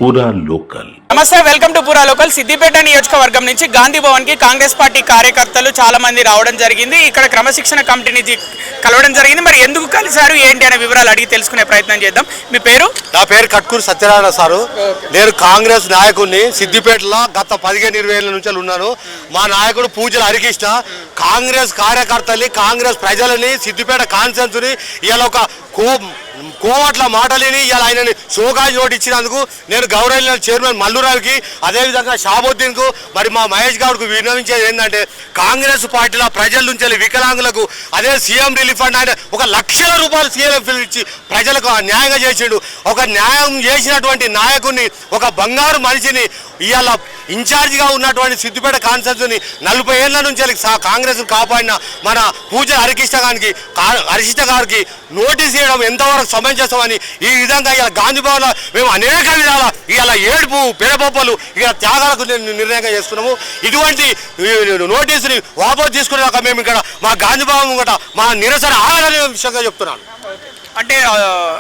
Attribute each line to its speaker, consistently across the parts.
Speaker 1: పూరా లోకల్.
Speaker 2: నమస్తే, welcome to పూరా లోకల్. సిద్దిపేట నియోజకవర్గం నుంచి గాంధీ భవన్ కి కాంగ్రెస్ పార్టీ కార్యకర్తలు చాలా మంది రావడం జరిగింది. ఇక్కడ క్రమశిక్షణ కమిటీని కలవడం జరిగింది. మరి ఎందుకు కలిసారు ఏంటి అనే వివరాలు అడిగి తెలుసుకునే ప్రయత్నం చేద్దాం. మీ పేరు?
Speaker 3: నా పేరు కట్కూరు సత్యనారాయణ సారు. నేను కాంగ్రెస్ నాయకుడిని. సిద్దిపేటలో గత 15-20 ఏళ్ళ నుంచి ఉన్నాను. మా నాయకుడు పూజల హరికృష్ణ కాంగ్రెస్ కార్యకర్తల్ని, కాంగ్రెస్ ప్రజలని, సిద్దిపేట కాన్ఫరెన్స్ని ఇలా ఒక కోవట్ల మాటలేని ఇలా ఆయనని షోకాజ్ నోట్ ఇచ్చినందుకు నేను గౌరవ చైర్మన్ మల్లురావుకి, అదేవిధంగా షాబుద్దీన్కు, మరి మా మహేష్ గౌడ్కు విన్నవించేది ఏంటంటే కాంగ్రెస్ పార్టీలో ప్రజల నుంచి వికలాంగులకు అదే సీఎం రిలీఫ్ ఫండ్ ఆయన 1 లక్షల రూపాయలు సీఎం ఇచ్చి ప్రజలకు న్యాయంగా చేసిండు. ఒక న్యాయం చేసినటువంటి నాయకుడిని, ఒక బంగారు మనిషిని ఇవాళ ఇన్ఛార్జిగా ఉన్నటువంటి సిద్దిపేట కాన్ఫరెన్స్ని 40 ఏళ్ల నుంచి కాంగ్రెస్ కాపాడిన మన పూజల హరికృష్ణ గారికి నోటీస్ ఇవ్వడం ఎంతవరకు సమంజసమని ఈ విధంగా ఇలా గాంధీ భవన్లో మేము అనేక విధాల ఇలా ఏడుపు పెడబొబ్బలు ఇలా త్యాగాలకు నిర్ణయంగా చేస్తున్నాము. ఇటువంటి నోటీసుని వాపసు తీసుకునేదాకా మేము ఇక్కడ మా గాంధీ భవన్ కూడా మా నిరసన ఆగలనే విషయంగా చెప్తున్నాను.
Speaker 2: అంటే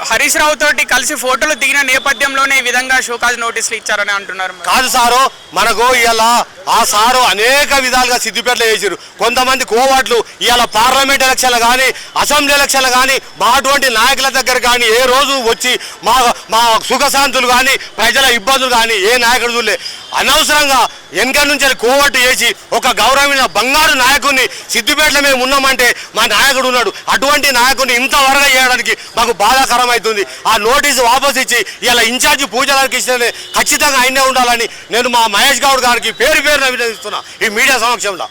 Speaker 2: హరీష్ రావు తోటి కలిసి ఫోటోలు దిగిన నేపథ్యంలోనే ఈ విధంగా షోకాజ్ నోటీసులు ఇచ్చారని అంటున్నారు.
Speaker 3: కాదు సారు, మనకు ఇలా ఆ సారు అనేక విధాలుగా సిద్దిపేటలో చేశారు. కొంతమంది కోవాట్లు ఇవాళ పార్లమెంట్ ఎలక్షన్లు కానీ, అసెంబ్లీ ఎలక్షన్లు కానీ, మా అటువంటి నాయకుల దగ్గర కానీ ఏ రోజు వచ్చి మా సుఖశాంతులు కానీ, ప్రజల ఇబ్బందులు కానీ ఏ నాయకుడు చూడలే. అనవసరంగా వెనక నుంచి కోవట్టు చేసి ఒక గౌరవమైన బంగారు నాయకుడిని సిద్దిపేటలో మేము ఉన్నామంటే మా నాయకుడు ఉన్నాడు. అటువంటి నాయకుడిని ఇంతవరకు చేయడానికి మాకు బాధాకరం అవుతుంది. ఆ నోటీసు వాపసు ఇచ్చి ఇలా ఇన్ఛార్జి పూజలకి ఇస్తే ఖచ్చితంగా అయినే ఉండాలని నేను మా మహేష్ గౌడ్ గారికి పేరు అభినందిస్తున్నా ఈ మీడియా సమక్షంలో.